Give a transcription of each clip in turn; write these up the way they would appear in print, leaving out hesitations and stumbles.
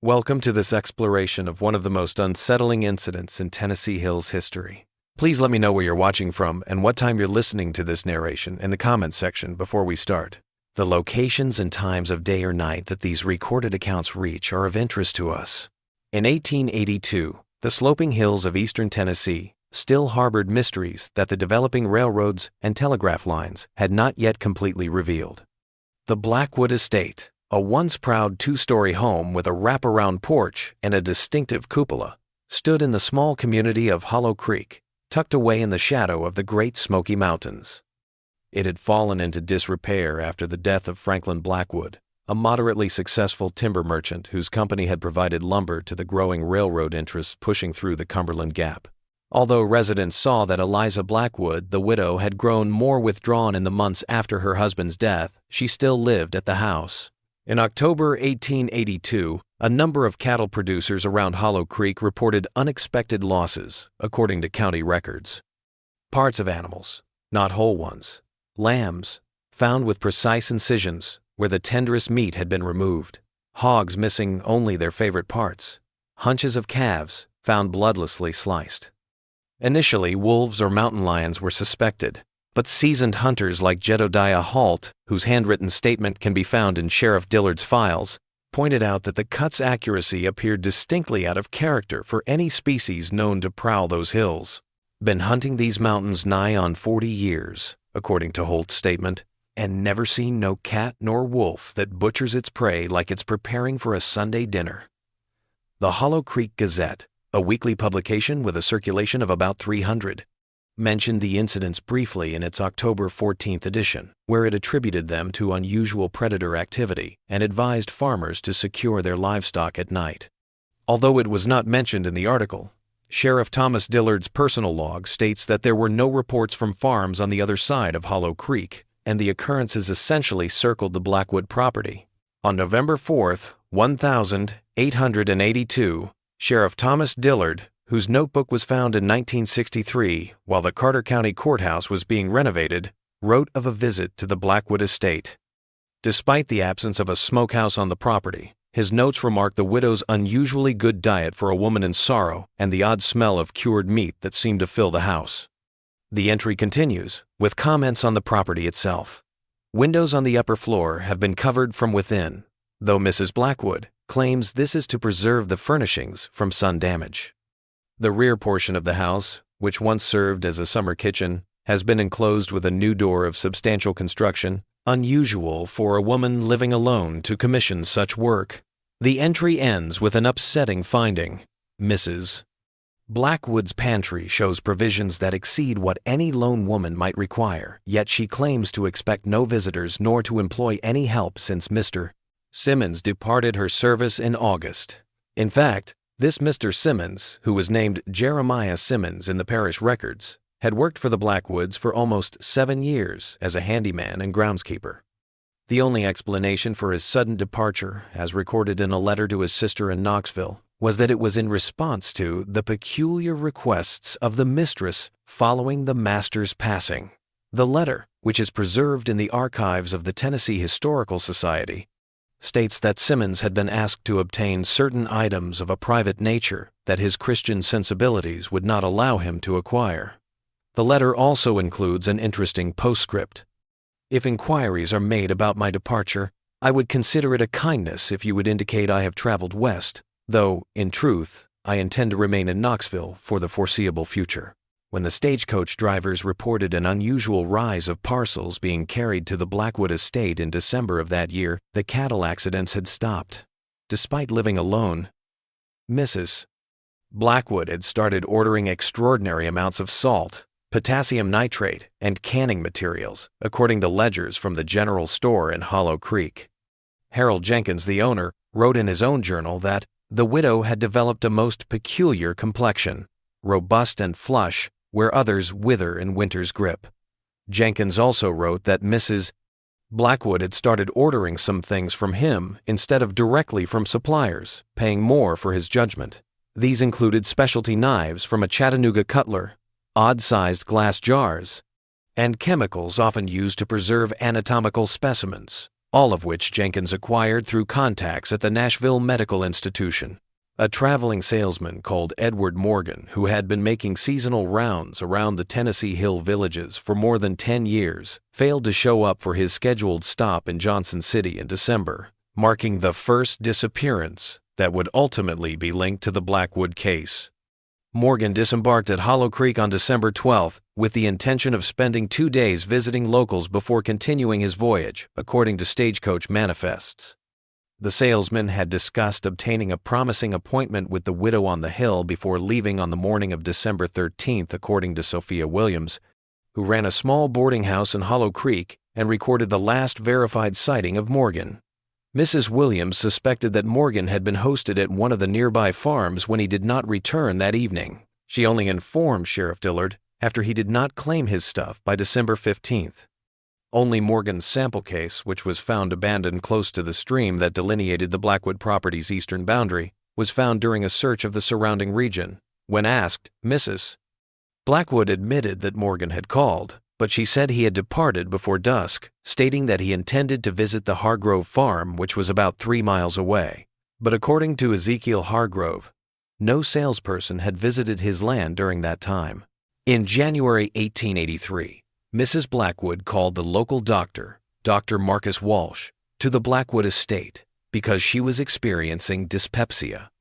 Welcome to this exploration of one of the most unsettling incidents in Tennessee Hills history. Please let me know where you're watching from and what time you're listening to this narration in the comments section before we start. The locations and times of day or night that these recorded accounts reach are of interest to us. In 1882, the sloping hills of eastern Tennessee still harbored mysteries that the developing railroads and telegraph lines had not yet completely revealed. The Blackwood estate, a once proud two-story home with a wraparound porch and a distinctive cupola, stood in the small community of Hollow Creek, tucked away in the shadow of the Great Smoky Mountains. It had fallen into disrepair after the death of Franklin Blackwood, a moderately successful timber merchant whose company had provided lumber to the growing railroad interests pushing through the Cumberland Gap. Although residents saw that Eliza Blackwood, the widow, had grown more withdrawn in the months after her husband's death, she still lived at the house. In October 1882, a number of cattle producers around Hollow Creek reported unexpected losses, according to county records. Parts of animals, not whole ones, lambs, found with precise incisions where the tenderest meat had been removed, hogs missing only their favorite parts, hunches of calves found bloodlessly sliced. Initially, wolves or mountain lions were suspected, but seasoned hunters like Jedediah Halt, whose handwritten statement can be found in Sheriff Dillard's files, pointed out that the cut's accuracy appeared distinctly out of character for any species known to prowl those hills. Been hunting these mountains nigh on 40 years, according to Holt's statement, and never seen no cat nor wolf that butchers its prey like it's preparing for a Sunday dinner. The Hollow Creek Gazette, a weekly publication with a circulation of about 300, mentioned the incidents briefly in its October 14th edition, where it attributed them to unusual predator activity and advised farmers to secure their livestock at night. Although it was not mentioned in the article, Sheriff Thomas Dillard's personal log states that there were no reports from farms on the other side of Hollow Creek, and the occurrences essentially circled the Blackwood property. On November 4th, 1882, Sheriff Thomas Dillard, whose notebook was found in 1963 while the Carter County Courthouse was being renovated, wrote of a visit to the Blackwood estate. Despite the absence of a smokehouse on the property, his notes remarked the widow's unusually good diet for a woman in sorrow and the odd smell of cured meat that seemed to fill the house. The entry continues, with comments on the property itself. Windows on the upper floor have been covered from within, though Mrs. Blackwood claims this is to preserve the furnishings from sun damage. The rear portion of the house, which once served as a summer kitchen, has been enclosed with a new door of substantial construction, unusual for a woman living alone to commission such work. The entry ends with an upsetting finding. Mrs. Blackwood's pantry shows provisions that exceed what any lone woman might require, yet she claims to expect no visitors nor to employ any help since Mr. Simmons departed her service in August. In fact, this Mr. Simmons, who was named Jeremiah Simmons in the parish records, had worked for the Blackwoods for almost 7 years as a handyman and groundskeeper. The only explanation for his sudden departure, as recorded in a letter to his sister in Knoxville, was that it was in response to the peculiar requests of the mistress following the master's passing. The letter, which is preserved in the archives of the Tennessee Historical Society, states that Simmons had been asked to obtain certain items of a private nature that his Christian sensibilities would not allow him to acquire. The letter also includes an interesting postscript. If inquiries are made about my departure, I would consider it a kindness if you would indicate I have traveled west, though, in truth, I intend to remain in Knoxville for the foreseeable future. When the stagecoach drivers reported an unusual rise of parcels being carried to the Blackwood estate in December of that year, the cattle accidents had stopped. Despite living alone, Mrs. Blackwood had started ordering extraordinary amounts of salt, potassium nitrate, and canning materials, according to ledgers from the general store in Hollow Creek. Harold Jenkins, the owner, wrote in his own journal that the widow had developed a most peculiar complexion, robust and flush, where others wither in winter's grip. Jenkins also wrote that Mrs. Blackwood had started ordering some things from him instead of directly from suppliers, paying more for his judgment. These included specialty knives from a Chattanooga cutler, odd-sized glass jars, and chemicals often used to preserve anatomical specimens, all of which Jenkins acquired through contacts at the Nashville Medical Institution. A traveling salesman called Edward Morgan, who had been making seasonal rounds around the Tennessee Hill villages for more than 10 years, failed to show up for his scheduled stop in Johnson City in December, marking the first disappearance that would ultimately be linked to the Blackwood case. Morgan disembarked at Hollow Creek on December 12th with the intention of spending 2 days visiting locals before continuing his voyage, according to stagecoach manifests. The salesman had discussed obtaining a promising appointment with the widow on the hill before leaving on the morning of December 13th, according to Sophia Williams, who ran a small boarding house in Hollow Creek and recorded the last verified sighting of Morgan. Mrs. Williams suspected that Morgan had been hosted at one of the nearby farms when he did not return that evening. She only informed Sheriff Dillard after he did not claim his stuff by December 15th. Only Morgan's sample case, which was found abandoned close to the stream that delineated the Blackwood property's eastern boundary, was found during a search of the surrounding region. When asked, Mrs. Blackwood admitted that Morgan had called, but she said he had departed before dusk, stating that he intended to visit the Hargrove farm, which was about 3 miles away. But according to Ezekiel Hargrove, no salesperson had visited his land during that time. In January 1883, Mrs. Blackwood called the local doctor, Dr. Marcus Walsh, to the Blackwood estate because she was experiencing dyspepsia.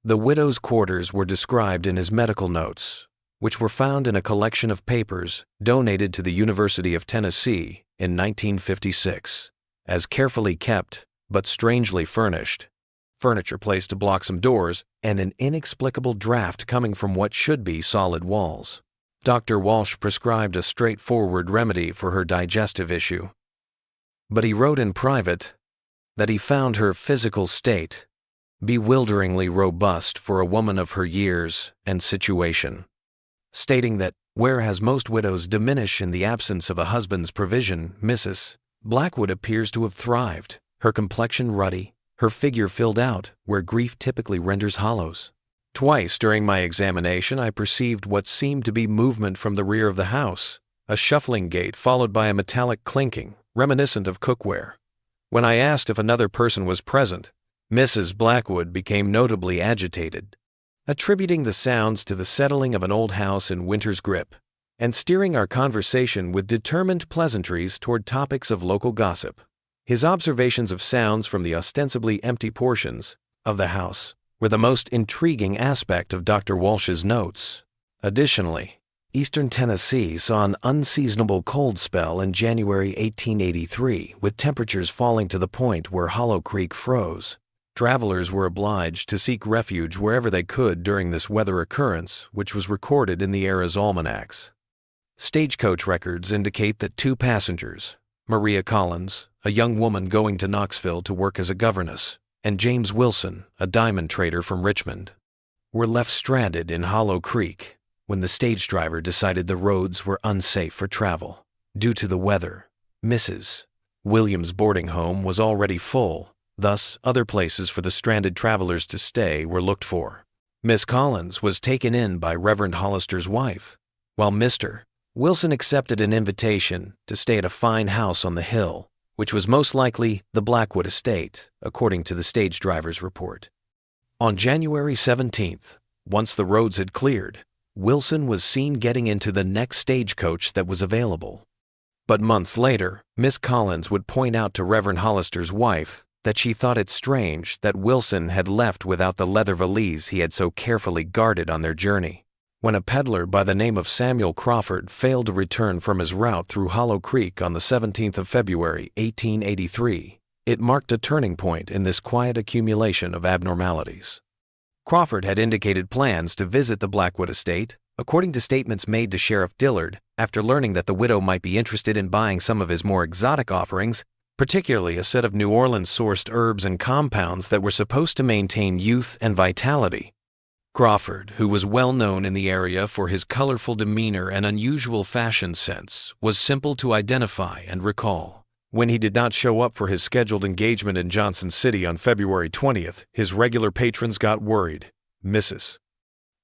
The widow's quarters were described in his medical notes, which were found in a collection of papers donated to the University of Tennessee in 1956, as carefully kept but strangely furnished, furniture placed to block some doors, and an inexplicable draft coming from what should be solid walls. Dr. Walsh prescribed a straightforward remedy for her digestive issue, but he wrote in private that he found her physical state bewilderingly robust for a woman of her years and situation, stating that, whereas most widows diminish in the absence of a husband's provision, Mrs. Blackwood appears to have thrived, her complexion ruddy, her figure filled out where grief typically renders hollows. Twice during my examination I perceived what seemed to be movement from the rear of the house, a shuffling gait followed by a metallic clinking, reminiscent of cookware. When I asked if another person was present, Mrs. Blackwood became notably agitated, attributing the sounds to the settling of an old house in winter's grip, and steering our conversation with determined pleasantries toward topics of local gossip. His observations of sounds from the ostensibly empty portions of the house were the most intriguing aspect of Dr. Walsh's notes. Additionally, eastern Tennessee saw an unseasonable cold spell in January 1883, with temperatures falling to the point where Hollow Creek froze. Travelers were obliged to seek refuge wherever they could during this weather occurrence, which was recorded in the era's almanacs. Stagecoach records indicate that 2 passengers, Maria Collins, a young woman going to Knoxville to work as a governess, and James Wilson, a diamond trader from Richmond, were left stranded in Hollow Creek when the stage driver decided the roads were unsafe for travel. Due to the weather, Mrs. Williams' boarding home was already full, thus other places for the stranded travelers to stay were looked for. Miss Collins was taken in by Reverend Hollister's wife, while Mr. Wilson accepted an invitation to stay at a fine house on the hill, which was most likely the Blackwood estate, according to the stage driver's report. On January 17th, once the roads had cleared, Wilson was seen getting into the next stagecoach that was available. But months later, Miss Collins would point out to Reverend Hollister's wife that she thought it strange that Wilson had left without the leather valise he had so carefully guarded on their journey. When a peddler by the name of Samuel Crawford failed to return from his route through Hollow Creek on the 17th of February, 1883, it marked a turning point in this quiet accumulation of abnormalities. Crawford had indicated plans to visit the Blackwood estate, according to statements made to Sheriff Dillard after learning that the widow might be interested in buying some of his more exotic offerings, particularly a set of New Orleans-sourced herbs and compounds that were supposed to maintain youth and vitality. Crawford, who was well known in the area for his colorful demeanor and unusual fashion sense, was simple to identify and recall. When he did not show up for his scheduled engagement in Johnson City on February 20th, his regular patrons got worried. Mrs.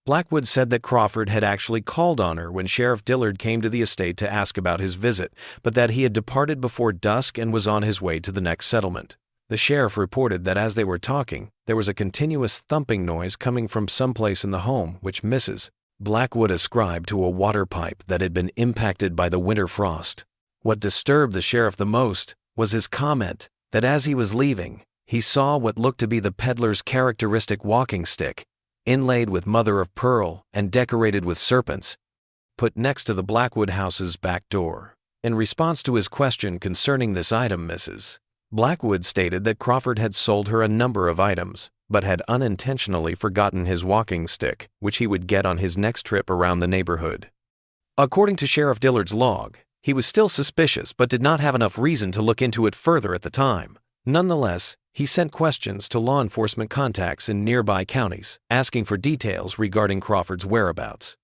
Blackwood said that Crawford had actually called on her when Sheriff Dillard came to the estate to ask about his visit, but that he had departed before dusk and was on his way to the next settlement. The sheriff reported that as they were talking, there was a continuous thumping noise coming from someplace in the home, which Mrs. Blackwood ascribed to a water pipe that had been impacted by the winter frost. What disturbed the sheriff the most was his comment that as he was leaving, he saw what looked to be the peddler's characteristic walking stick, inlaid with mother of pearl and decorated with serpents, put next to the Blackwood house's back door. In response to his question concerning this item, Mrs. Blackwood stated that Crawford had sold her a number of items, but had unintentionally forgotten his walking stick, which he would get on his next trip around the neighborhood. According to Sheriff Dillard's log, he was still suspicious but did not have enough reason to look into it further at the time. Nonetheless, he sent questions to law enforcement contacts in nearby counties, asking for details regarding Crawford's whereabouts.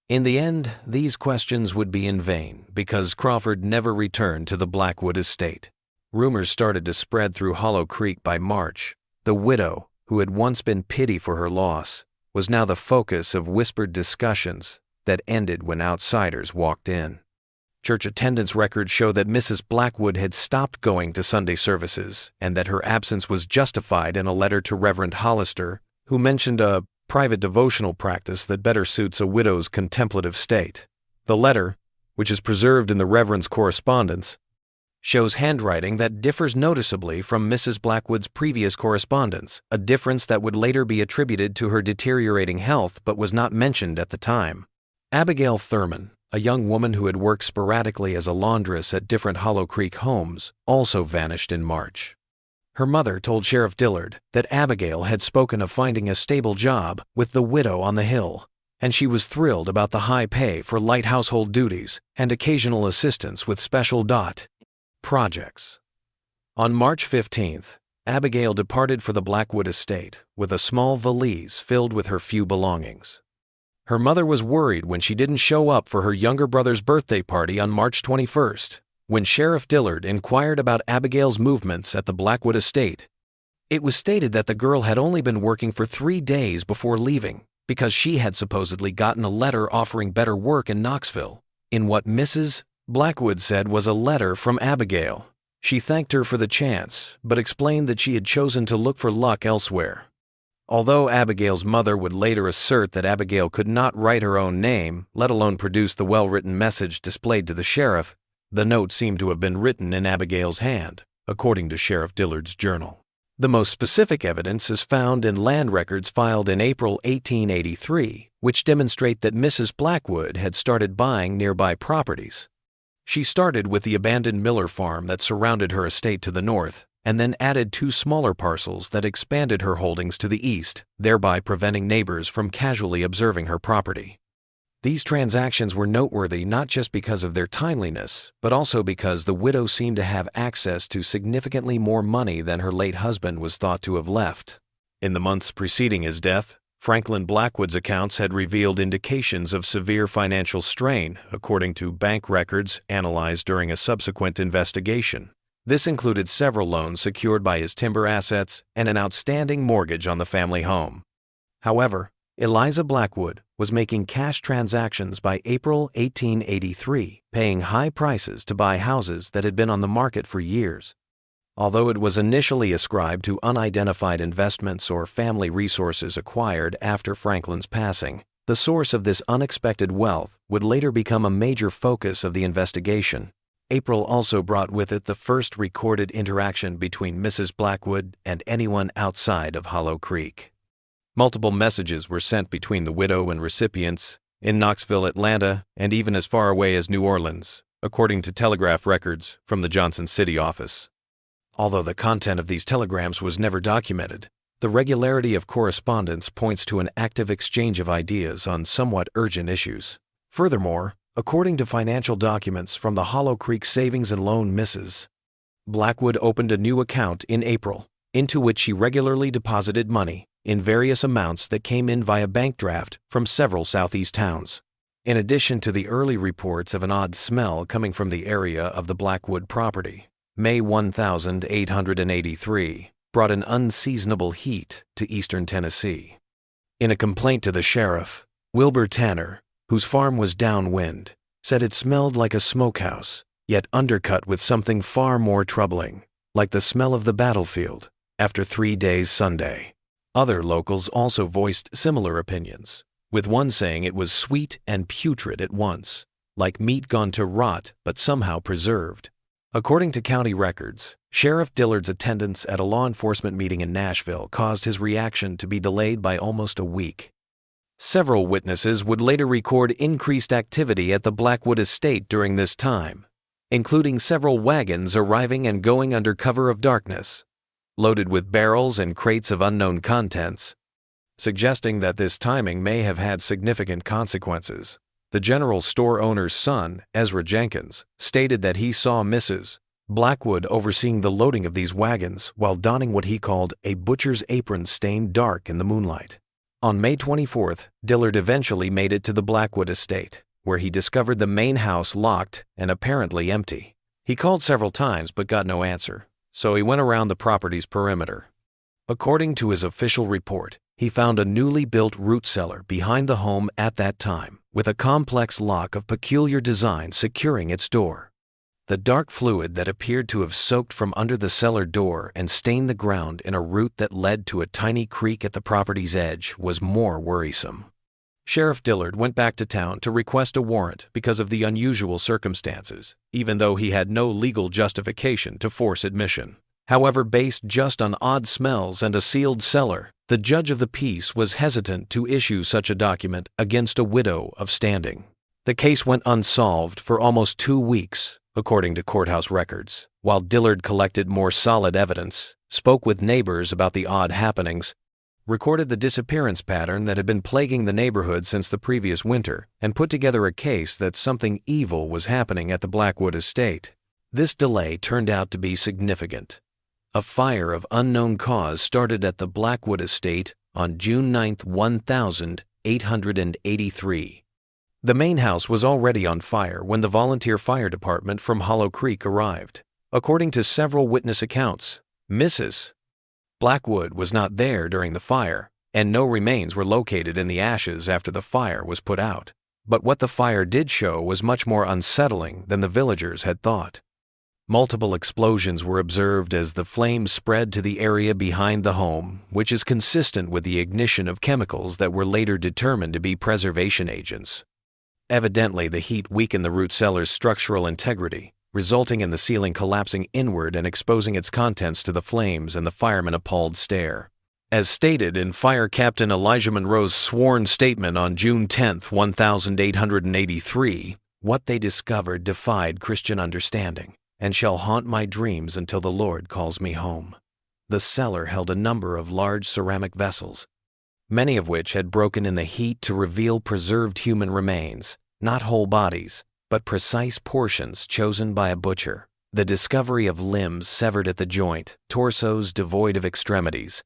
In the end, these questions would be in vain because Crawford never returned to the Blackwood estate. Rumors started to spread through Hollow Creek by March. The widow, who had once been pity for her loss, was now the focus of whispered discussions that ended when outsiders walked in. Church attendance records show that Mrs. Blackwood had stopped going to Sunday services and that her absence was justified in a letter to Reverend Hollister, who mentioned a private devotional practice that better suits a widow's contemplative state. The letter, which is preserved in the Reverend's correspondence, shows handwriting that differs noticeably from Mrs. Blackwood's previous correspondence, a difference that would later be attributed to her deteriorating health but was not mentioned at the time. Abigail Thurman, a young woman who had worked sporadically as a laundress at different Hollow Creek homes, also vanished in March. Her mother told Sheriff Dillard that Abigail had spoken of finding a stable job with the widow on the hill, and she was thrilled about the high pay for light household duties and occasional assistance with special projects. On March 15th, Abigail departed for the Blackwood estate with a small valise filled with her few belongings. Her mother was worried when she didn't show up for her younger brother's birthday party on March 21st. When Sheriff Dillard inquired about Abigail's movements at the Blackwood estate, it was stated that the girl had only been working for 3 days before leaving because she had supposedly gotten a letter offering better work in Knoxville. In what Mrs. Blackwood said was a letter from Abigail. She thanked her for the chance, but explained that she had chosen to look for luck elsewhere. Although Abigail's mother would later assert that Abigail could not write her own name, let alone produce the well-written message displayed to the sheriff, the note seemed to have been written in Abigail's hand, according to Sheriff Dillard's journal. The most specific evidence is found in land records filed in April 1883, which demonstrate that Mrs. Blackwood had started buying nearby properties. She started with the abandoned Miller farm that surrounded her estate to the north, and then added 2 smaller parcels that expanded her holdings to the east, thereby preventing neighbors from casually observing her property. These transactions were noteworthy not just because of their timeliness, but also because the widow seemed to have access to significantly more money than her late husband was thought to have left. In the months preceding his death, Franklin Blackwood's accounts had revealed indications of severe financial strain, according to bank records analyzed during a subsequent investigation. This included several loans secured by his timber assets and an outstanding mortgage on the family home. However, Eliza Blackwood was making cash transactions by April 1883, paying high prices to buy houses that had been on the market for years. Although it was initially ascribed to unidentified investments or family resources acquired after Franklin's passing, the source of this unexpected wealth would later become a major focus of the investigation. April also brought with it the first recorded interaction between Mrs. Blackwood and anyone outside of Hollow Creek. Multiple messages were sent between the widow and recipients in Knoxville, Atlanta, and even as far away as New Orleans, according to telegraph records from the Johnson City office. Although the content of these telegrams was never documented, the regularity of correspondence points to an active exchange of ideas on somewhat urgent issues. Furthermore, according to financial documents from the Hollow Creek Savings and Loan, Mrs. Blackwood opened a new account in April, into which she regularly deposited money in various amounts that came in via bank draft from several southeast towns. In addition to the early reports of an odd smell coming from the area of the Blackwood property, May 1883 brought an unseasonable heat to eastern Tennessee. In a complaint to the sheriff, Wilbur Tanner, whose farm was downwind, said it smelled like a smokehouse, yet undercut with something far more troubling, like the smell of the battlefield after 3 days Sunday. Other locals also voiced similar opinions, with one saying it was sweet and putrid at once, like meat gone to rot but somehow preserved. According to county records, Sheriff Dillard's attendance at a law enforcement meeting in Nashville caused his reaction to be delayed by almost a week. Several witnesses would later record increased activity at the Blackwood estate during this time, including several wagons arriving and going under cover of darkness, loaded with barrels and crates of unknown contents, suggesting that this timing may have had significant consequences. The general store owner's son, Ezra Jenkins, stated that he saw Mrs. Blackwood overseeing the loading of these wagons while donning what he called a butcher's apron stained dark in the moonlight. On May 24th, Dillard eventually made it to the Blackwood estate, where he discovered the main house locked and apparently empty. He called several times but got no answer, so he went around the property's perimeter. According to his official report, he found a newly built root cellar behind the home at that time, with a complex lock of peculiar design securing its door. The dark fluid that appeared to have soaked from under the cellar door and stained the ground in a route that led to a tiny creek at the property's edge was more worrisome. Sheriff Dillard went back to town to request a warrant because of the unusual circumstances, even though he had no legal justification to force admission. However, based just on odd smells and a sealed cellar, the judge of the peace was hesitant to issue such a document against a widow of standing. The case went unsolved for almost 2 weeks, according to courthouse records, while Dillard collected more solid evidence, spoke with neighbors about the odd happenings, recorded the disappearance pattern that had been plaguing the neighborhood since the previous winter, and put together a case that something evil was happening at the Blackwood estate. This delay turned out to be significant. A fire of unknown cause started at the Blackwood estate on June 9, 1883. The main house was already on fire when the volunteer fire department from Hollow Creek arrived. According to several witness accounts, Mrs. Blackwood was not there during the fire, and no remains were located in the ashes after the fire was put out. But what the fire did show was much more unsettling than the villagers had thought. Multiple explosions were observed as the flames spread to the area behind the home, which is consistent with the ignition of chemicals that were later determined to be preservation agents. Evidently, the heat weakened the root cellar's structural integrity, resulting in the ceiling collapsing inward and exposing its contents to the flames and the firemen appalled stare. As stated in Fire Captain Elijah Monroe's sworn statement on June 10, 1883, what they discovered defied Christian understanding, and shall haunt my dreams until the Lord calls me home. The cellar held a number of large ceramic vessels, many of which had broken in the heat to reveal preserved human remains, not whole bodies, but precise portions chosen by a butcher. The discovery of limbs severed at the joint, torsos devoid of extremities,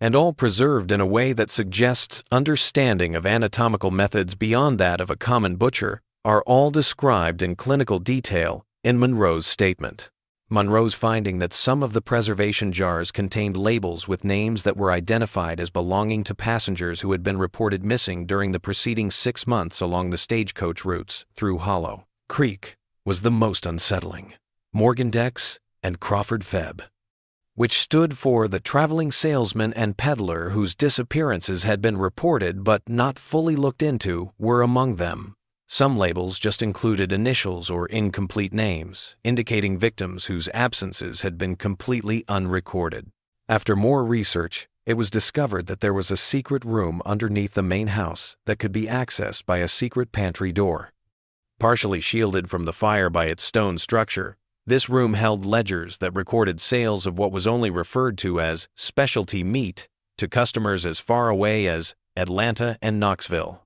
and all preserved in a way that suggests understanding of anatomical methods beyond that of a common butcher, are all described in clinical detail in Monroe's statement. Monroe's finding that some of the preservation jars contained labels with names that were identified as belonging to passengers who had been reported missing during the preceding 6 months along the stagecoach routes through Hollow Creek was the most unsettling. Morgan Dex and Crawford Febb, which stood for the traveling salesman and peddler whose disappearances had been reported but not fully looked into, were among them. Some labels just included initials or incomplete names, indicating victims whose absences had been completely unrecorded. After more research, it was discovered that there was a secret room underneath the main house that could be accessed by a secret pantry door. Partially shielded from the fire by its stone structure, this room held ledgers that recorded sales of what was only referred to as specialty meat to customers as far away as Atlanta and Knoxville.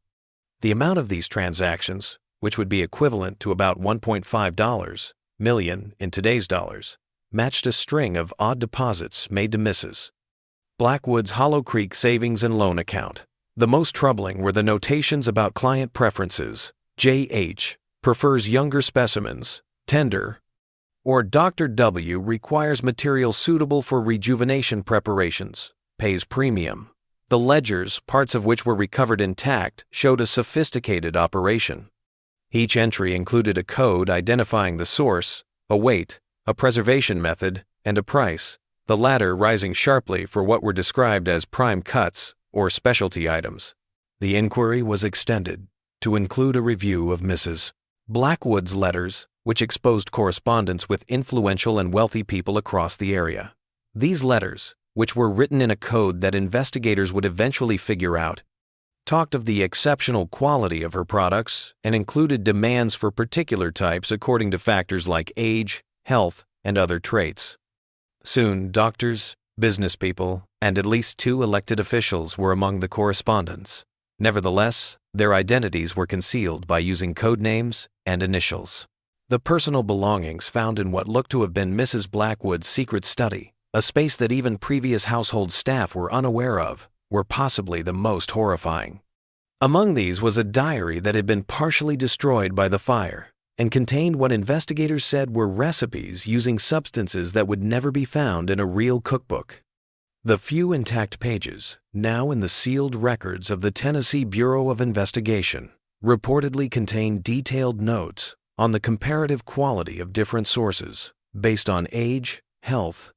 The amount of these transactions, which would be equivalent to about $1.5 million in today's dollars, matched a string of odd deposits made to Mrs. Blackwood's Hollow Creek savings and loan account. The most troubling were the notations about client preferences. J.H. prefers younger specimens, tender, or Dr. W. requires material suitable for rejuvenation preparations, pays premium. The ledgers, parts of which were recovered intact, showed a sophisticated operation. Each entry included a code identifying the source, a weight, a preservation method, and a price, the latter rising sharply for what were described as prime cuts or specialty items. The inquiry was extended to include a review of Mrs. Blackwood's letters, which exposed correspondence with influential and wealthy people across the area. These letters, which were written in a code that investigators would eventually figure out, talked of the exceptional quality of her products and included demands for particular types according to factors like age, health, and other traits. Soon, doctors, business people, and at least 2 elected officials were among the correspondents. Nevertheless, their identities were concealed by using code names and initials. The personal belongings found in what looked to have been Mrs. Blackwood's secret study, a space that even previous household staff were unaware of, were possibly the most horrifying. Among these was a diary that had been partially destroyed by the fire and contained what investigators said were recipes using substances that would never be found in a real cookbook. The few intact pages, now in the sealed records of the Tennessee Bureau of Investigation, reportedly contained detailed notes on the comparative quality of different sources based on age, health,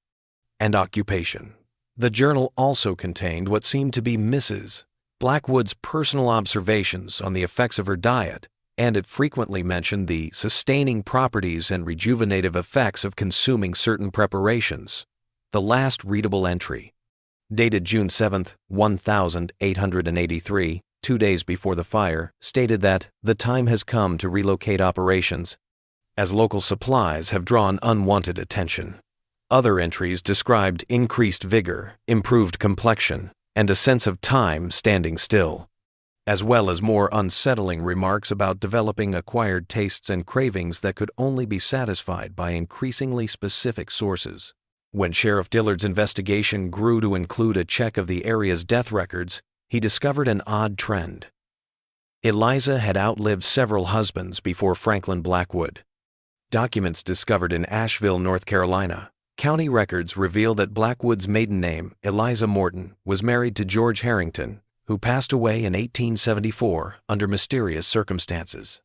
and occupation. The journal also contained what seemed to be Mrs. Blackwood's personal observations on the effects of her diet, and it frequently mentioned the sustaining properties and rejuvenative effects of consuming certain preparations. The last readable entry, dated June 7, 1883, 2 days before the fire, stated that the time has come to relocate operations, as local supplies have drawn unwanted attention. Other entries described increased vigor, improved complexion, and a sense of time standing still, as well as more unsettling remarks about developing acquired tastes and cravings that could only be satisfied by increasingly specific sources. When Sheriff Dillard's investigation grew to include a check of the area's death records, he discovered an odd trend. Eliza had outlived several husbands before Franklin Blackwood. Documents discovered in Asheville, North Carolina, county records reveal that Blackwood's maiden name, Eliza Morton, was married to George Harrington, who passed away in 1874 under mysterious circumstances.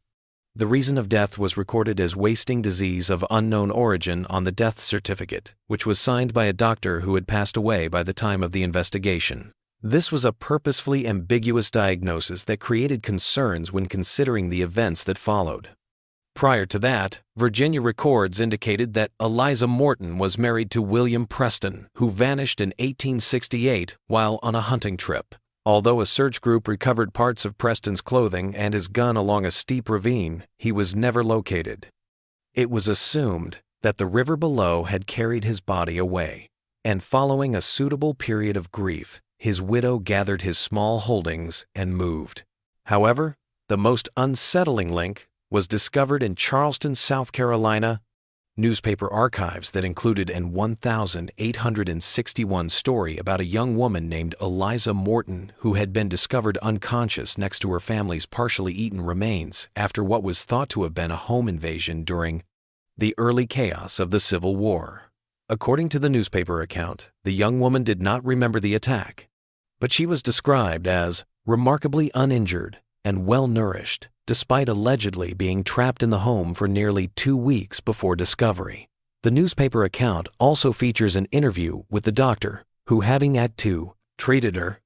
The reason of death was recorded as wasting disease of unknown origin on the death certificate, which was signed by a doctor who had passed away by the time of the investigation. This was a purposefully ambiguous diagnosis that created concerns when considering the events that followed. Prior to that, Virginia records indicated that Eliza Morton was married to William Preston, who vanished in 1868 while on a hunting trip. Although a search group recovered parts of Preston's clothing and his gun along a steep ravine, he was never located. It was assumed that the river below had carried his body away, and following a suitable period of grief, his widow gathered his small holdings and moved. However, the most unsettling link was discovered in Charleston, South Carolina, newspaper archives that included an 1,861 story about a young woman named Eliza Morton who had been discovered unconscious next to her family's partially eaten remains after what was thought to have been a home invasion during the early chaos of the Civil War. According to the newspaper account, the young woman did not remember the attack, but she was described as remarkably uninjured and well-nourished, despite allegedly being trapped in the home for nearly 2 weeks before discovery. The newspaper account also features an interview with the doctor who, having had to, treated her,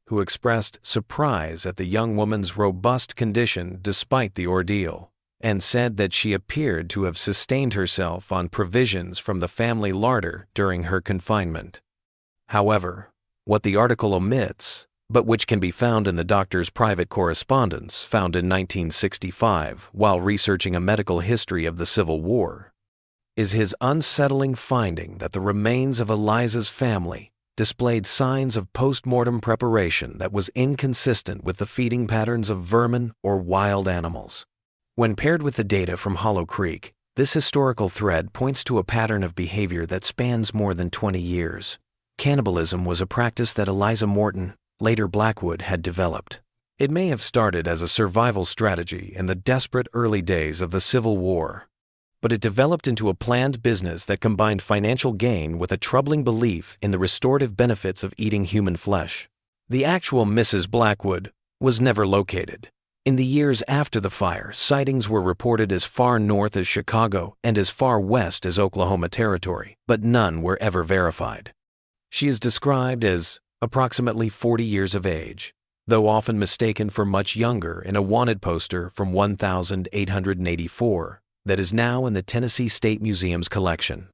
who expressed surprise at the young woman's robust condition despite the ordeal, and said that she appeared to have sustained herself on provisions from the family larder during her confinement. However, what the article omits, but which can be found in the doctor's private correspondence found in 1965 while researching a medical history of the Civil War, is his unsettling finding that the remains of Eliza's family displayed signs of post-mortem preparation that was inconsistent with the feeding patterns of vermin or wild animals. When paired with the data from Hollow Creek, this historical thread points to a pattern of behavior that spans more than 20 years. Cannibalism was a practice that Eliza Morton, later Blackwood, had developed. It may have started as a survival strategy in the desperate early days of the Civil War, but it developed into a planned business that combined financial gain with a troubling belief in the restorative benefits of eating human flesh. The actual Mrs. Blackwood was never located. In the years after the fire, sightings were reported as far north as Chicago and as far west as Oklahoma Territory, but none were ever verified. She is described as approximately 40 years of age, though often mistaken for much younger in a wanted poster from 1884 that is now in the Tennessee State Museum's collection.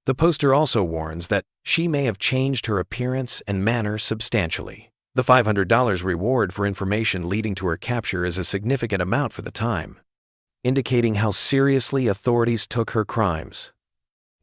The poster also warns that she may have changed her appearance and manner substantially. The $500 reward for information leading to her capture is a significant amount for the time, indicating how seriously authorities took her crimes.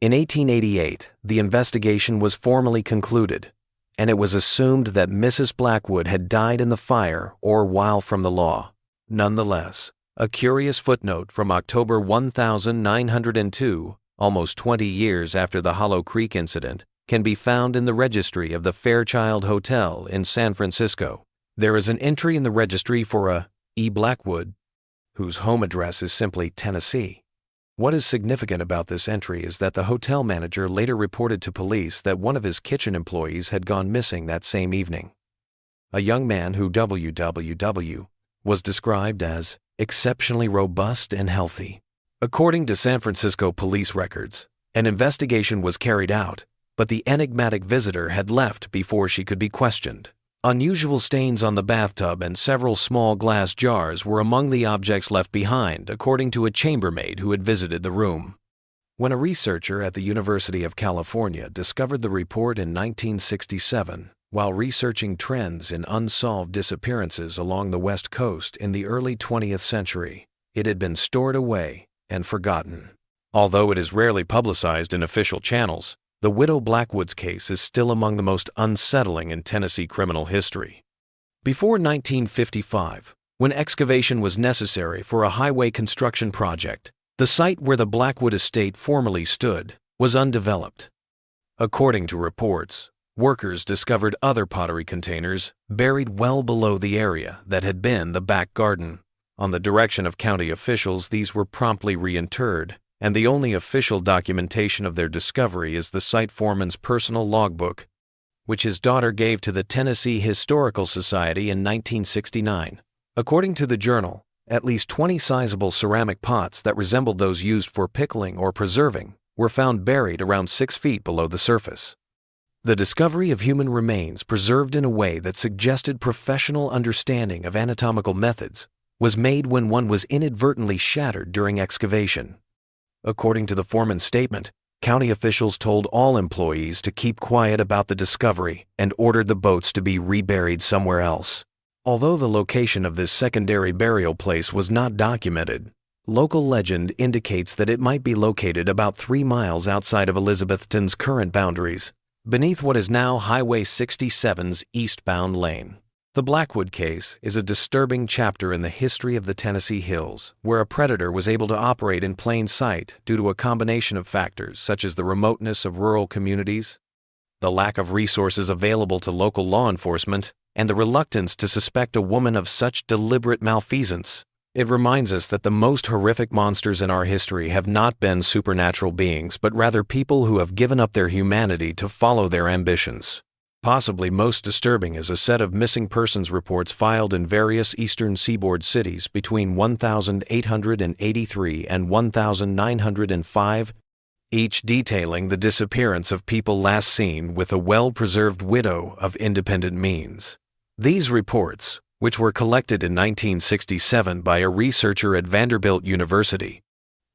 In 1888, the investigation was formally concluded, and it was assumed that Mrs. Blackwood had died in the fire or while from the law. Nonetheless, a curious footnote from October 1902, almost 20 years after the Hollow Creek incident, can be found in the registry of the Fairchild Hotel in San Francisco. There is an entry in the registry for a E. Blackwood, whose home address is simply Tennessee. What is significant about this entry is that the hotel manager later reported to police that one of his kitchen employees had gone missing that same evening. A young man who was described as exceptionally robust and healthy. According to San Francisco police records, an investigation was carried out, but the enigmatic visitor had left before she could be questioned. Unusual stains on the bathtub and several small glass jars were among the objects left behind, according to a chambermaid who had visited the room. When a researcher at the University of California discovered the report in 1967, while researching trends in unsolved disappearances along the West Coast in the early 20th century, it had been stored away and forgotten. Although it is rarely publicized in official channels, the widow Blackwood's case is still among the most unsettling in Tennessee criminal history. Before 1955, when excavation was necessary for a highway construction project, the site where the Blackwood estate formerly stood was undeveloped. According to reports, workers discovered other pottery containers buried well below the area that had been the back garden. On the direction of county officials, these were promptly reinterred, and the only official documentation of their discovery is the site foreman's personal logbook, which his daughter gave to the Tennessee Historical Society in 1969. According to the journal, at least 20 sizable ceramic pots that resembled those used for pickling or preserving were found buried around 6 feet below the surface. The discovery of human remains preserved in a way that suggested professional understanding of anatomical methods was made when one was inadvertently shattered during excavation. According to the foreman's statement, county officials told all employees to keep quiet about the discovery and ordered the boats to be reburied somewhere else. Although the location of this secondary burial place was not documented, local legend indicates that it might be located about 3 miles outside of Elizabethton's current boundaries, beneath what is now Highway 67's eastbound lane. The Blackwood case is a disturbing chapter in the history of the Tennessee Hills, where a predator was able to operate in plain sight due to a combination of factors such as the remoteness of rural communities, the lack of resources available to local law enforcement, and the reluctance to suspect a woman of such deliberate malfeasance. It reminds us that the most horrific monsters in our history have not been supernatural beings, but rather people who have given up their humanity to follow their ambitions. Possibly most disturbing is a set of missing persons reports filed in various eastern seaboard cities between 1883 and 1905, each detailing the disappearance of people last seen with a well-preserved widow of independent means. These reports, which were collected in 1967 by a researcher at Vanderbilt University,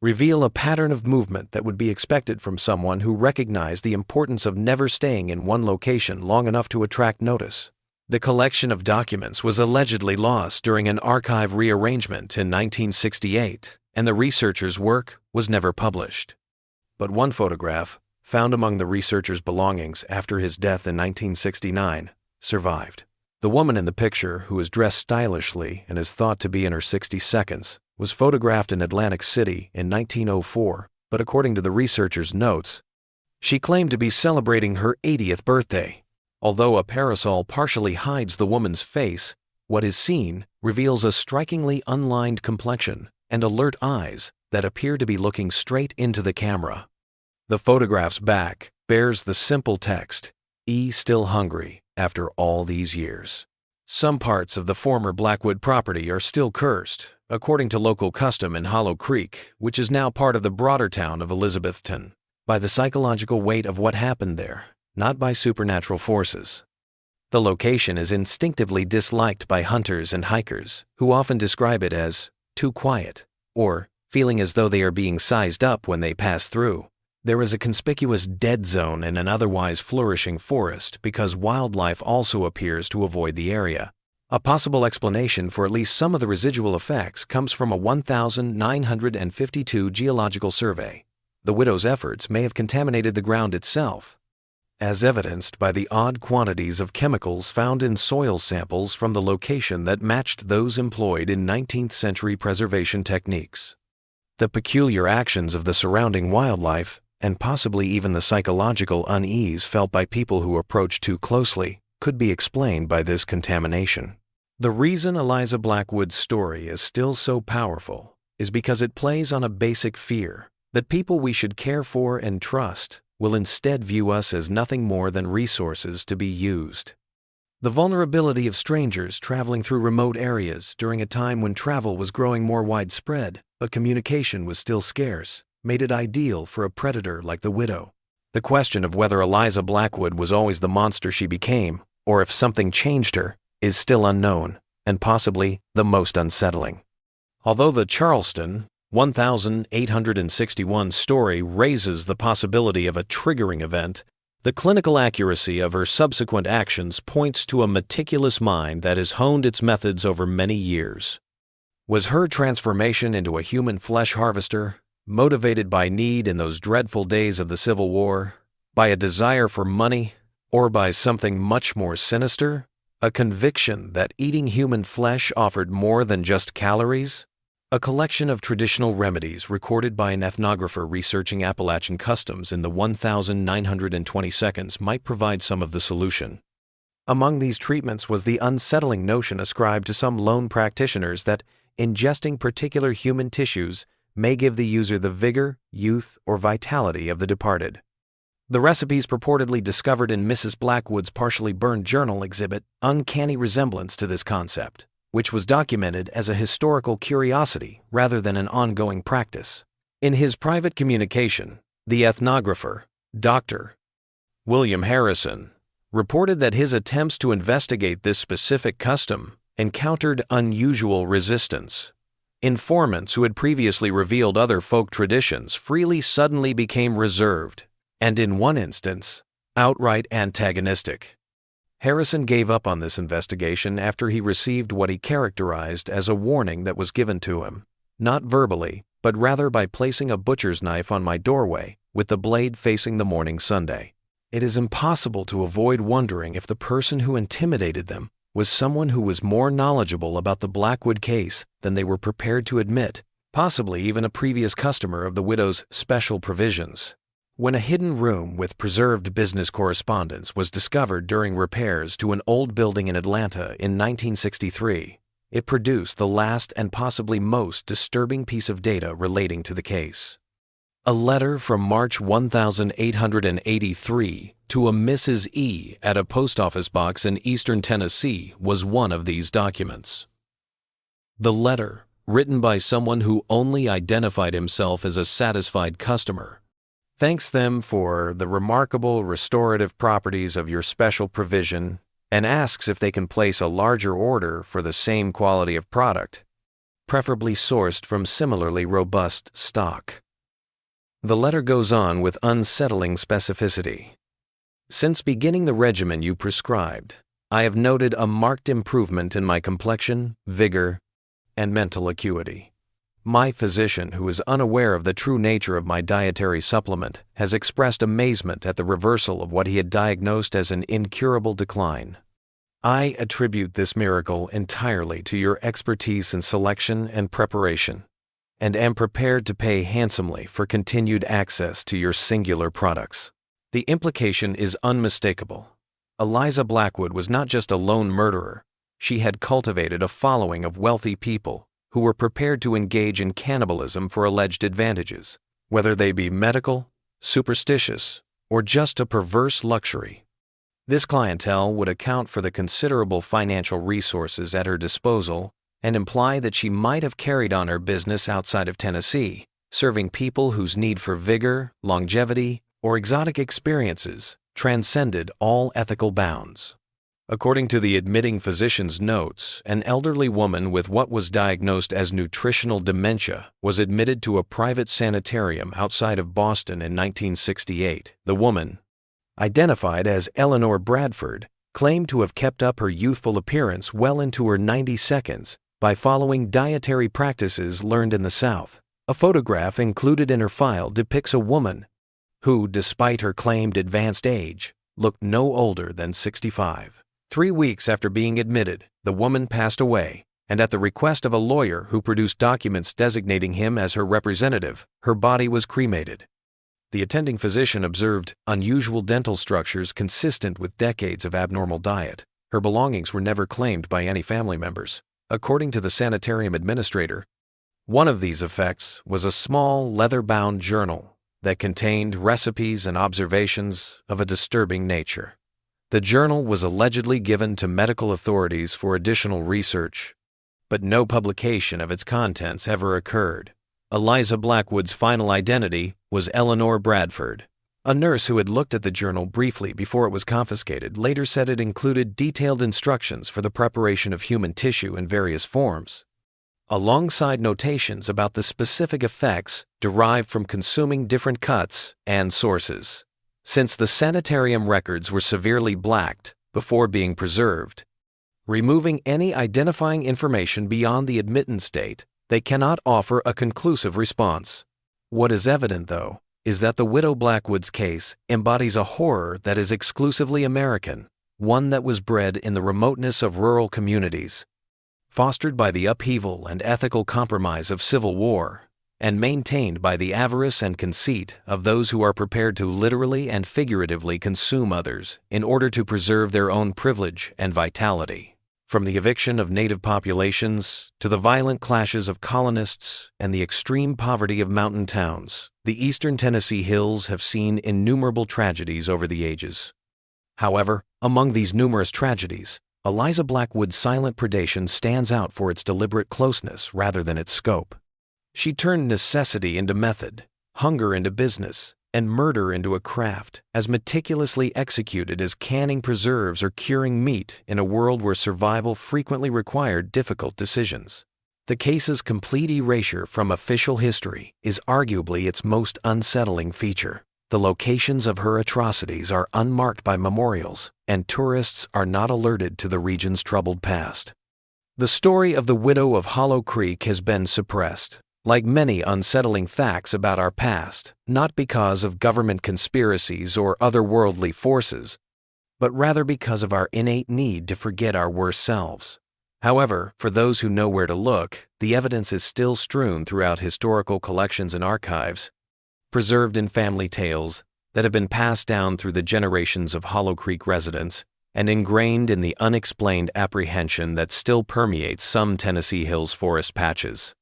reveal a pattern of movement that would be expected from someone who recognized the importance of never staying in one location long enough to attract notice. The collection of documents was allegedly lost during an archive rearrangement in 1968, and the researcher's work was never published. But one photograph, found among the researcher's belongings after his death in 1969, survived. The woman in the picture, who is dressed stylishly and is thought to be in her 60s seconds, was photographed in Atlantic City in 1904, but according to the researcher's notes, she claimed to be celebrating her 80th birthday. Although a parasol partially hides the woman's face, what is seen reveals a strikingly unlined complexion and alert eyes that appear to be looking straight into the camera. The photograph's back bears the simple text, "E still hungry," after all these years. Some parts of the former Blackwood property are still cursed, according to local custom in Hollow Creek, which is now part of the broader town of Elizabethton, by the psychological weight of what happened there, not by supernatural forces. The location is instinctively disliked by hunters and hikers, who often describe it as too quiet, or feeling as though they are being sized up when they pass through. There is a conspicuous dead zone in an otherwise flourishing forest because wildlife also appears to avoid the area. A possible explanation for at least some of the residual effects comes from a 1952 geological survey. The widow's efforts may have contaminated the ground itself, as evidenced by the odd quantities of chemicals found in soil samples from the location that matched those employed in 19th century preservation techniques. The peculiar actions of the surrounding wildlife, and possibly even the psychological unease felt by people who approach too closely, could be explained by this contamination. The reason Eliza Blackwood's story is still so powerful is because it plays on a basic fear that people we should care for and trust will instead view us as nothing more than resources to be used. The vulnerability of strangers traveling through remote areas during a time when travel was growing more widespread, but communication was still scarce, made it ideal for a predator like the widow. The question of whether Eliza Blackwood was always the monster she became, or if something changed her, is still unknown, and possibly the most unsettling. Although the Charleston 1861 story raises the possibility of a triggering event, the clinical accuracy of her subsequent actions points to a meticulous mind that has honed its methods over many years. Was her transformation into a human flesh harvester motivated by need in those dreadful days of the Civil War, by a desire for money, or by something much more sinister? A conviction that eating human flesh offered more than just calories? A collection of traditional remedies recorded by an ethnographer researching Appalachian customs in the 1922 might provide some of the solution. Among these treatments was the unsettling notion ascribed to some lone practitioners that ingesting particular human tissues may give the user the vigor, youth, or vitality of the departed. The recipes purportedly discovered in Mrs. Blackwood's partially burned journal exhibit uncanny resemblance to this concept, which was documented as a historical curiosity rather than an ongoing practice. In his private communication, the ethnographer, Dr. William Harrison, reported that his attempts to investigate this specific custom encountered unusual resistance. Informants who had previously revealed other folk traditions freely suddenly became reserved, and in one instance, outright antagonistic. Harrison gave up on this investigation after he received what he characterized as a warning that was given to him, not verbally, but rather by placing a butcher's knife on my doorway with the blade facing the morning Sunday. It is impossible to avoid wondering if the person who intimidated them was someone who was more knowledgeable about the Blackwood case than they were prepared to admit, possibly even a previous customer of the widow's special provisions. When a hidden room with preserved business correspondence was discovered during repairs to an old building in Atlanta in 1963, it produced the last and possibly most disturbing piece of data relating to the case. A letter from March 1883 to a Mrs. E. at a post office box in eastern Tennessee was one of these documents. The letter, written by someone who only identified himself as a satisfied customer, thanks them for the remarkable restorative properties of your special provision and asks if they can place a larger order for the same quality of product, preferably sourced from similarly robust stock. The letter goes on with unsettling specificity. Since beginning the regimen you prescribed, I have noted a marked improvement in my complexion, vigor, and mental acuity. My physician, who is unaware of the true nature of my dietary supplement, has expressed amazement at the reversal of what he had diagnosed as an incurable decline. I attribute this miracle entirely to your expertise in selection and preparation, and am prepared to pay handsomely for continued access to your singular products. The implication is unmistakable. Eliza Blackwood was not just a lone murderer. She had cultivated a following of wealthy people who were prepared to engage in cannibalism for alleged advantages, whether they be medical, superstitious, or just a perverse luxury. This clientele would account for the considerable financial resources at her disposal and imply that she might have carried on her business outside of Tennessee, serving people whose need for vigor, longevity, or exotic experiences transcended all ethical bounds. According to the admitting physician's notes, an elderly woman with what was diagnosed as nutritional dementia was admitted to a private sanitarium outside of Boston in 1968. The woman, identified as Eleanor Bradford, claimed to have kept up her youthful appearance well into her 90s by following dietary practices learned in the South. A photograph included in her file depicts a woman who, despite her claimed advanced age, looked no older than 65. 3 weeks after being admitted, the woman passed away, and at the request of a lawyer who produced documents designating him as her representative, her body was cremated. The attending physician observed unusual dental structures consistent with decades of abnormal diet. Her belongings were never claimed by any family members. According to the sanitarium administrator, one of these effects was a small leather-bound journal that contained recipes and observations of a disturbing nature. The journal was allegedly given to medical authorities for additional research, but no publication of its contents ever occurred. Eliza Blackwood's final identity was Eleanor Bradford. A nurse who had looked at the journal briefly before it was confiscated later said it included detailed instructions for the preparation of human tissue in various forms, alongside notations about the specific effects derived from consuming different cuts and sources. Since the sanitarium records were severely blacked before being preserved, removing any identifying information beyond the admittance date, they cannot offer a conclusive response. What is evident, though, is that the widow Blackwood's case embodies a horror that is exclusively American, one that was bred in the remoteness of rural communities, fostered by the upheaval and ethical compromise of civil war, and maintained by the avarice and conceit of those who are prepared to literally and figuratively consume others in order to preserve their own privilege and vitality. From the eviction of native populations to the violent clashes of colonists and the extreme poverty of mountain towns, the eastern Tennessee hills have seen innumerable tragedies over the ages. However, among these numerous tragedies, Eliza Blackwood's silent predation stands out for its deliberate closeness rather than its scope. She turned necessity into method, hunger into business, and murder into a craft, as meticulously executed as canning preserves or curing meat in a world where survival frequently required difficult decisions. The case's complete erasure from official history is arguably its most unsettling feature. The locations of her atrocities are unmarked by memorials, and tourists are not alerted to the region's troubled past. The story of the widow of Hollow Creek has been suppressed, like many unsettling facts about our past, not because of government conspiracies or otherworldly forces, but rather because of our innate need to forget our worst selves. However, for those who know where to look, the evidence is still strewn throughout historical collections and archives, preserved in family tales that have been passed down through the generations of Hollow Creek residents and ingrained in the unexplained apprehension that still permeates some Tennessee Hills forest patches.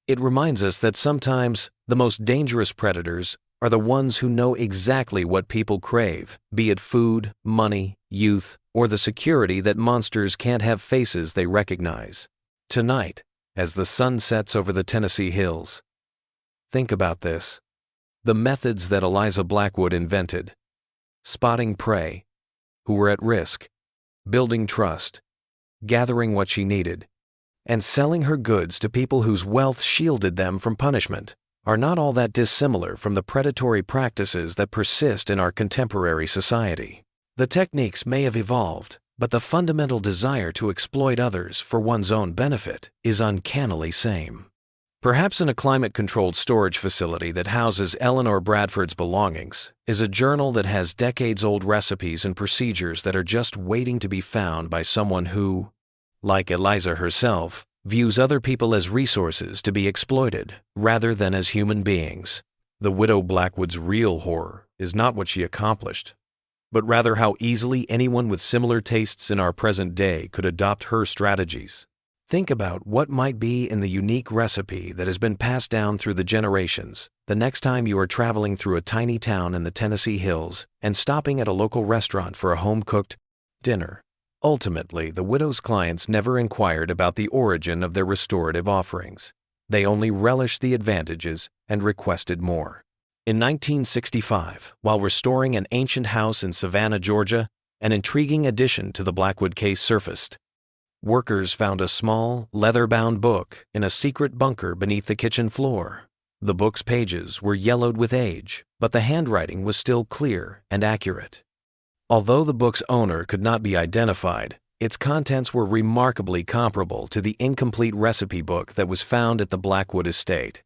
It reminds us that sometimes the most dangerous predators are the ones who know exactly what people crave, be it food, money, youth, or the security that monsters can't have faces they recognize. Tonight, as the sun sets over the Tennessee Hills, think about this. The methods that Eliza Blackwood invented: spotting prey who were at risk, building trust, gathering what she needed, and selling her goods to people whose wealth shielded them from punishment, are not all that dissimilar from the predatory practices that persist in our contemporary society. The techniques may have evolved, but the fundamental desire to exploit others for one's own benefit is uncannily same. Perhaps in a climate-controlled storage facility that houses Eleanor Bradford's belongings is a journal that has decades-old recipes and procedures that are just waiting to be found by someone who, like Eliza herself, views other people as resources to be exploited rather than as human beings. The widow Blackwood's real horror is not what she accomplished, but rather how easily anyone with similar tastes in our present day could adopt her strategies. Think about what might be in the unique recipe that has been passed down through the generations the next time you are traveling through a tiny town in the Tennessee hills and stopping at a local restaurant for a home-cooked dinner. Ultimately, the widow's clients never inquired about the origin of their restorative offerings. They only relished the advantages and requested more. In 1965, while restoring an ancient house in Savannah, Georgia, an intriguing addition to the Blackwood case surfaced. Workers found a small, leather-bound book in a secret bunker beneath the kitchen floor. The book's pages were yellowed with age, but the handwriting was still clear and accurate. Although the book's owner could not be identified, its contents were remarkably comparable to the incomplete recipe book that was found at the Blackwood estate.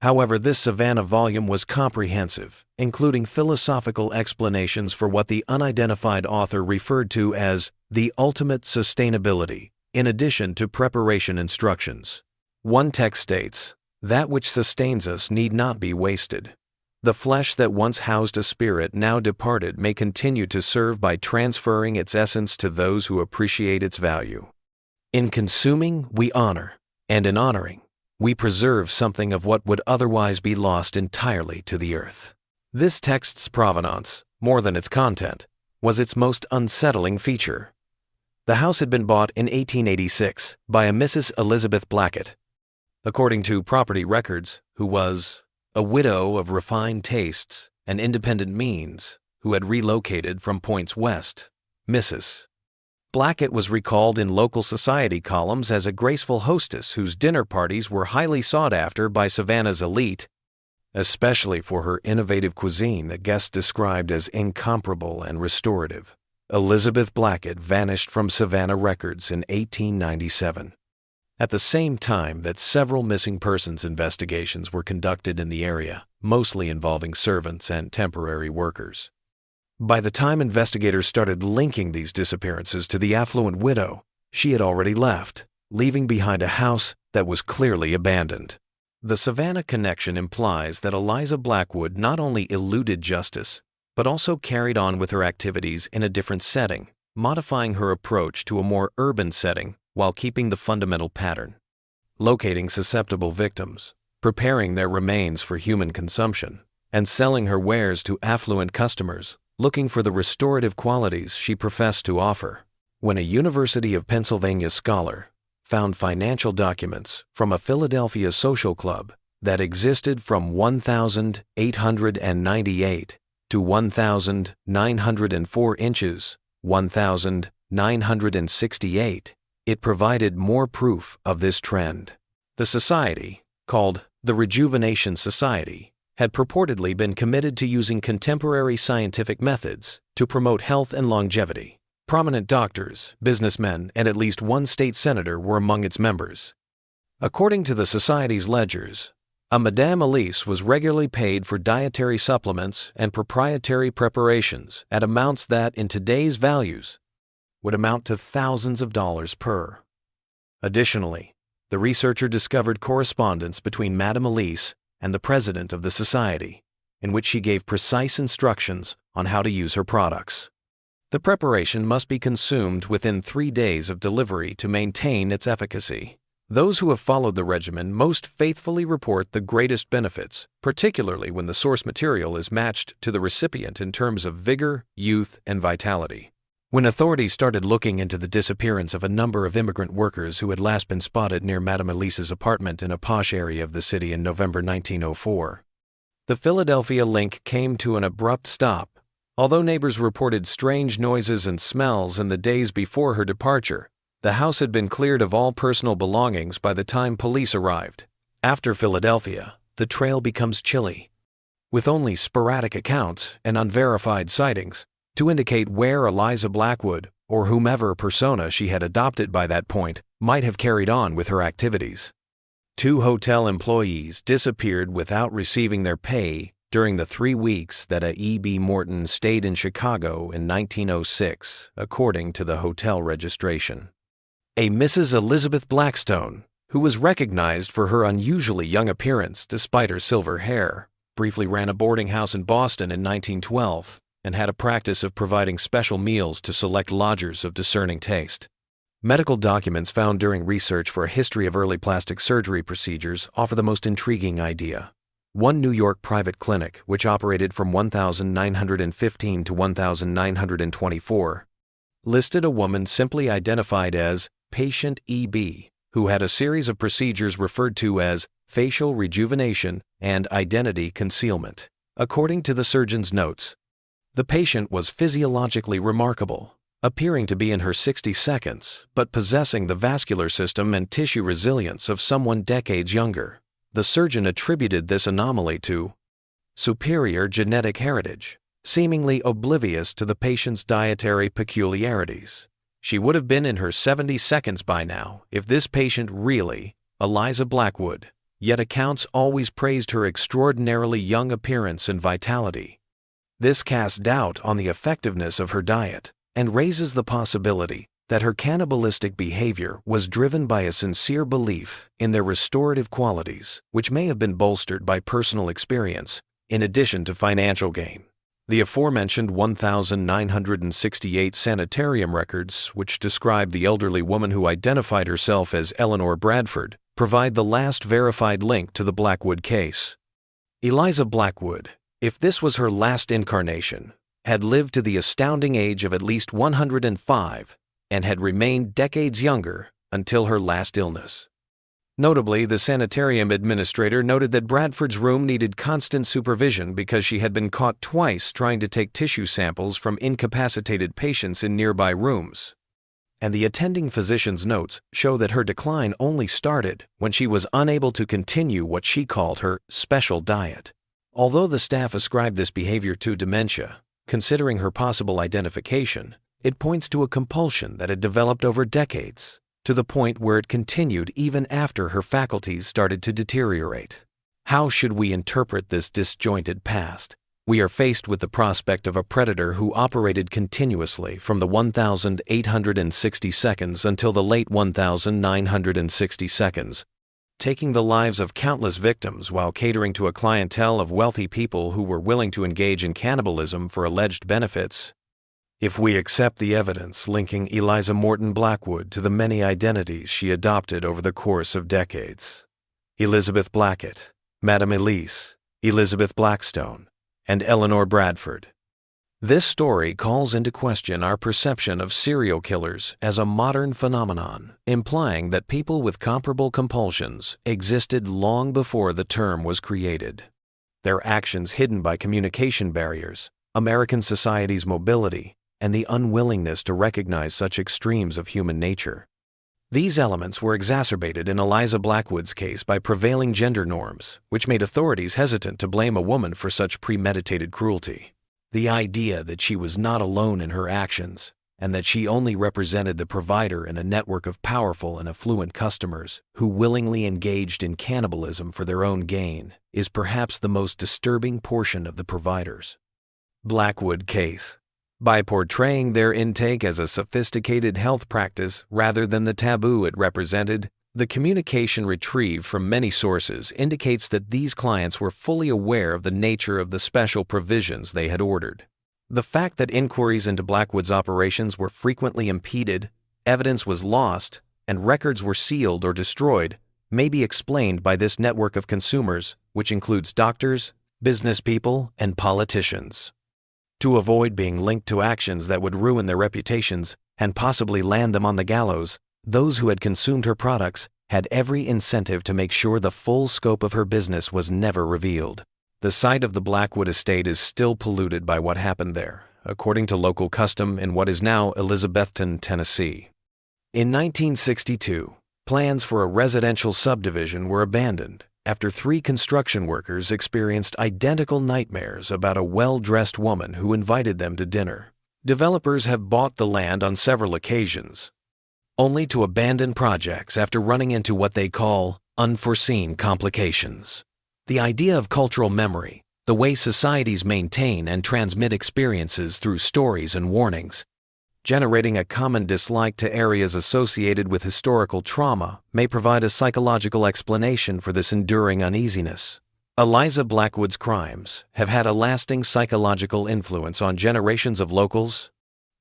However, this Savannah volume was comprehensive, including philosophical explanations for what the unidentified author referred to as the ultimate sustainability, in addition to preparation instructions. One text states, "That which sustains us need not be wasted. The flesh that once housed a spirit now departed may continue to serve by transferring its essence to those who appreciate its value. In consuming, we honor, and in honoring, we preserve something of what would otherwise be lost entirely to the earth." This text's provenance, more than its content, was its most unsettling feature. The house had been bought in 1886 by a Mrs. Elizabeth Blackett, according to property records, who was a widow of refined tastes and independent means who had relocated from points west. Mrs. Blackett was recalled in local society columns as a graceful hostess whose dinner parties were highly sought after by Savannah's elite, especially for her innovative cuisine that guests described as incomparable and restorative. Elizabeth Blackett vanished from Savannah records in 1897. At the same time that several missing persons investigations were conducted in the area, mostly involving servants and temporary workers. By the time investigators started linking these disappearances to the affluent widow, she had already left, leaving behind a house that was clearly abandoned. The Savannah connection implies that Eliza Blackwood not only eluded justice, but also carried on with her activities in a different setting, modifying her approach to a more urban setting while keeping the fundamental pattern: locating susceptible victims, preparing their remains for human consumption, and selling her wares to affluent customers looking for the restorative qualities she professed to offer. When a University of Pennsylvania scholar found financial documents from a Philadelphia social club that existed from 1,898 to 1,904 inches, 1,968, it provided more proof of this trend. The society, called the Rejuvenation Society, had purportedly been committed to using contemporary scientific methods to promote health and longevity. Prominent doctors, businessmen, and at least one state senator were among its members. According to the Society's ledgers, a Madame Elise was regularly paid for dietary supplements and proprietary preparations at amounts that, in today's values, would amount to thousands of dollars per. Additionally, the researcher discovered correspondence between Madame Elise and the president of the society, in which she gave precise instructions on how to use her products. The preparation must be consumed within 3 days of delivery to maintain its efficacy. Those who have followed the regimen most faithfully report the greatest benefits, particularly when the source material is matched to the recipient in terms of vigor, youth, and vitality. When authorities started looking into the disappearance of a number of immigrant workers who had last been spotted near Madame Elise's apartment in a posh area of the city in November 1904, the Philadelphia link came to an abrupt stop. Although neighbors reported strange noises and smells in the days before her departure, the house had been cleared of all personal belongings by the time police arrived. After Philadelphia, the trail becomes chilly, with only sporadic accounts and unverified sightings to indicate where Eliza Blackwood, or whomever persona she had adopted by that point, might have carried on with her activities. 2 hotel employees disappeared without receiving their pay during the 3 weeks that a E.B. Morton stayed in Chicago in 1906, according to the hotel registration. A Mrs. Elizabeth Blackstone, who was recognized for her unusually young appearance despite her silver hair, briefly ran a boarding house in Boston in 1912 and had a practice of providing special meals to select lodgers of discerning taste. Medical documents found during research for a history of early plastic surgery procedures offer the most intriguing idea. One New York private clinic, which operated from 1915 to 1924, listed a woman simply identified as Patient EB, who had a series of procedures referred to as facial rejuvenation and identity concealment. According to the surgeon's notes, the patient was physiologically remarkable, appearing to be in her 60 seconds, but possessing the vascular system and tissue resilience of someone decades younger. The surgeon attributed this anomaly to superior genetic heritage, seemingly oblivious to the patient's dietary peculiarities. She would have been in her 70 seconds by now if this patient really, Eliza Blackwood, yet accounts always praised her extraordinarily young appearance and vitality. This casts doubt on the effectiveness of her diet and raises the possibility that her cannibalistic behavior was driven by a sincere belief in their restorative qualities, which may have been bolstered by personal experience, in addition to financial gain. The aforementioned 1,968 sanitarium records, which describe the elderly woman who identified herself as Eleanor Bradford, provide the last verified link to the Blackwood case. Eliza Blackwood, if this was her last incarnation, had lived to the astounding age of at least 105 and had remained decades younger until her last illness. Notably, the sanitarium administrator noted that Bradford's room needed constant supervision because she had been caught twice trying to take tissue samples from incapacitated patients in nearby rooms. And the attending physician's notes show that her decline only started when she was unable to continue what she called her special diet. Although the staff ascribed this behavior to dementia, considering her possible identification, it points to a compulsion that had developed over decades, to the point where it continued even after her faculties started to deteriorate. How should we interpret this disjointed past? We are faced with the prospect of a predator who operated continuously from the 1,860 seconds until the late 1,960 seconds, taking the lives of countless victims while catering to a clientele of wealthy people who were willing to engage in cannibalism for alleged benefits. If we accept the evidence linking Eliza Morton Blackwood to the many identities she adopted over the course of decades, Elizabeth Blackett, Madame Elise, Elizabeth Blackstone, and Eleanor Bradford, this story calls into question our perception of serial killers as a modern phenomenon, implying that people with comparable compulsions existed long before the term was created. Their actions hidden by communication barriers, American society's mobility, and the unwillingness to recognize such extremes of human nature. These elements were exacerbated in Eliza Blackwood's case by prevailing gender norms, which made authorities hesitant to blame a woman for such premeditated cruelty. The idea that she was not alone in her actions, and that she only represented the provider in a network of powerful and affluent customers who willingly engaged in cannibalism for their own gain, is perhaps the most disturbing portion of the providers. Blackwood case. By portraying their intake as a sophisticated health practice rather than the taboo it represented, the communication retrieved from many sources indicates that these clients were fully aware of the nature of the special provisions they had ordered. The fact that inquiries into Blackwood's operations were frequently impeded, evidence was lost, and records were sealed or destroyed may be explained by this network of consumers, which includes doctors, business people, and politicians. To avoid being linked to actions that would ruin their reputations and possibly land them on the gallows, those who had consumed her products had every incentive to make sure the full scope of her business was never revealed. The site of the Blackwood estate is still polluted by what happened there, according to local custom in what is now Elizabethton, Tennessee. In 1962, plans for a residential subdivision were abandoned after 3 construction workers experienced identical nightmares about a well-dressed woman who invited them to dinner. Developers have bought the land on several occasions, only to abandon projects after running into what they call unforeseen complications. The idea of cultural memory, the way societies maintain and transmit experiences through stories and warnings, generating a common dislike to areas associated with historical trauma, may provide a psychological explanation for this enduring uneasiness. Eliza Blackwood's crimes have had a lasting psychological influence on generations of locals,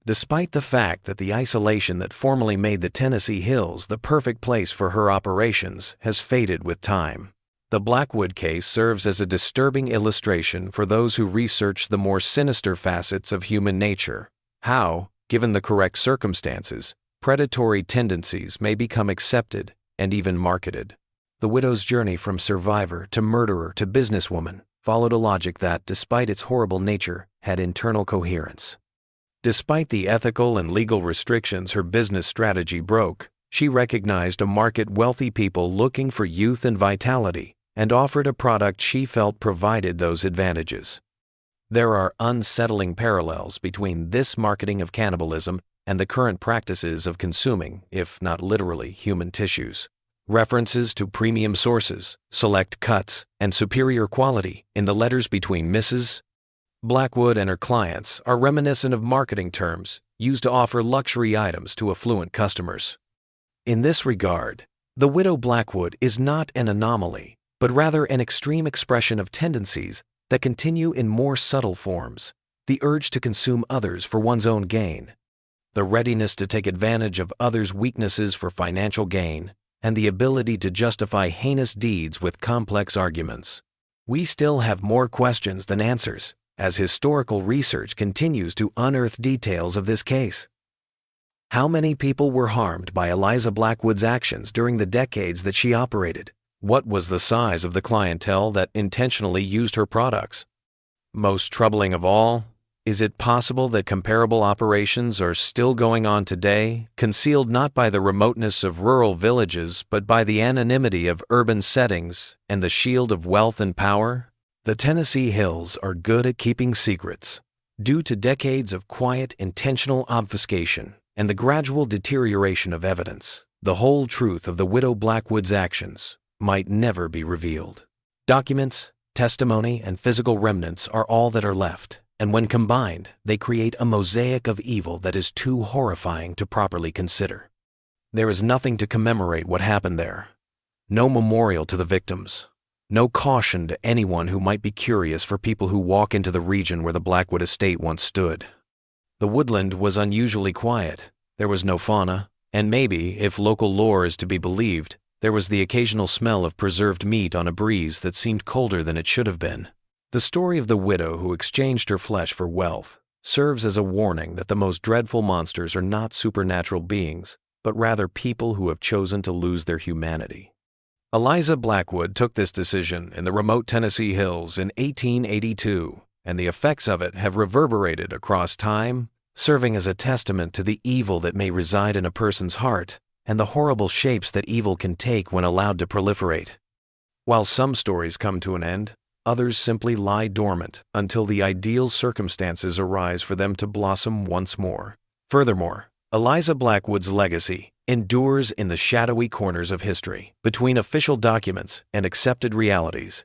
Despite the fact that the isolation that formerly made the Tennessee Hills the perfect place for her operations has faded with time, the Blackwood case serves as a disturbing illustration for those who research the more sinister facets of human nature, how, given the correct circumstances, predatory tendencies may become accepted and even marketed. The widow's journey from survivor to murderer to businesswoman followed a logic that, despite its horrible nature, had internal coherence. Despite the ethical and legal restrictions her business strategy broke, she recognized a market wealthy people looking for youth and vitality and offered a product she felt provided those advantages. There are unsettling parallels between this marketing of cannibalism and the current practices of consuming, if not literally, human tissues. References to premium sources, select cuts, and superior quality in the letters between Mrs. Blackwood and her clients are reminiscent of marketing terms used to offer luxury items to affluent customers. In this regard, the widow Blackwood is not an anomaly, but rather an extreme expression of tendencies that continue in more subtle forms: the urge to consume others for one's own gain, the readiness to take advantage of others' weaknesses for financial gain, and the ability to justify heinous deeds with complex arguments. We still have more questions than answers, as historical research continues to unearth details of this case. How many people were harmed by Eliza Blackwood's actions during the decades that she operated? What was the size of the clientele that intentionally used her products? Most troubling of all, is it possible that comparable operations are still going on today, concealed not by the remoteness of rural villages but by the anonymity of urban settings and the shield of wealth and power? The Tennessee Hills are good at keeping secrets. Due to decades of quiet, intentional obfuscation and the gradual deterioration of evidence, the whole truth of the widow Blackwood's actions might never be revealed. Documents, testimony, and physical remnants are all that are left, and when combined, they create a mosaic of evil that is too horrifying to properly consider. There is nothing to commemorate what happened there. No memorial to the victims. No caution to anyone who might be curious for people who walk into the region where the Blackwood estate once stood. The woodland was unusually quiet. There was no fauna, and maybe, if local lore is to be believed, there was the occasional smell of preserved meat on a breeze that seemed colder than it should have been. The story of the widow who exchanged her flesh for wealth serves as a warning that the most dreadful monsters are not supernatural beings, but rather people who have chosen to lose their humanity. Eliza Blackwood took this decision in the remote Tennessee Hills in 1882, and the effects of it have reverberated across time, serving as a testament to the evil that may reside in a person's heart and the horrible shapes that evil can take when allowed to proliferate. While some stories come to an end, others simply lie dormant until the ideal circumstances arise for them to blossom once more. Furthermore, Eliza Blackwood's legacy endures in the shadowy corners of history, between official documents and accepted realities,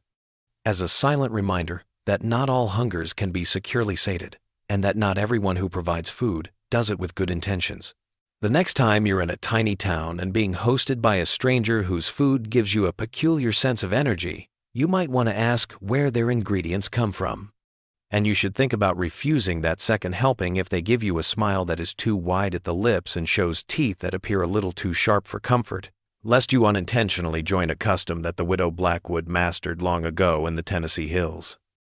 as a silent reminder that not all hungers can be securely sated, and that not everyone who provides food does it with good intentions. The next time you're in a tiny town and being hosted by a stranger whose food gives you a peculiar sense of energy, you might want to ask where their ingredients come from. And you should think about refusing that second helping if they give you a smile that is too wide at the lips and shows teeth that appear a little too sharp for comfort, lest you unintentionally join a custom that the widow Blackwood mastered long ago in the Tennessee Hills.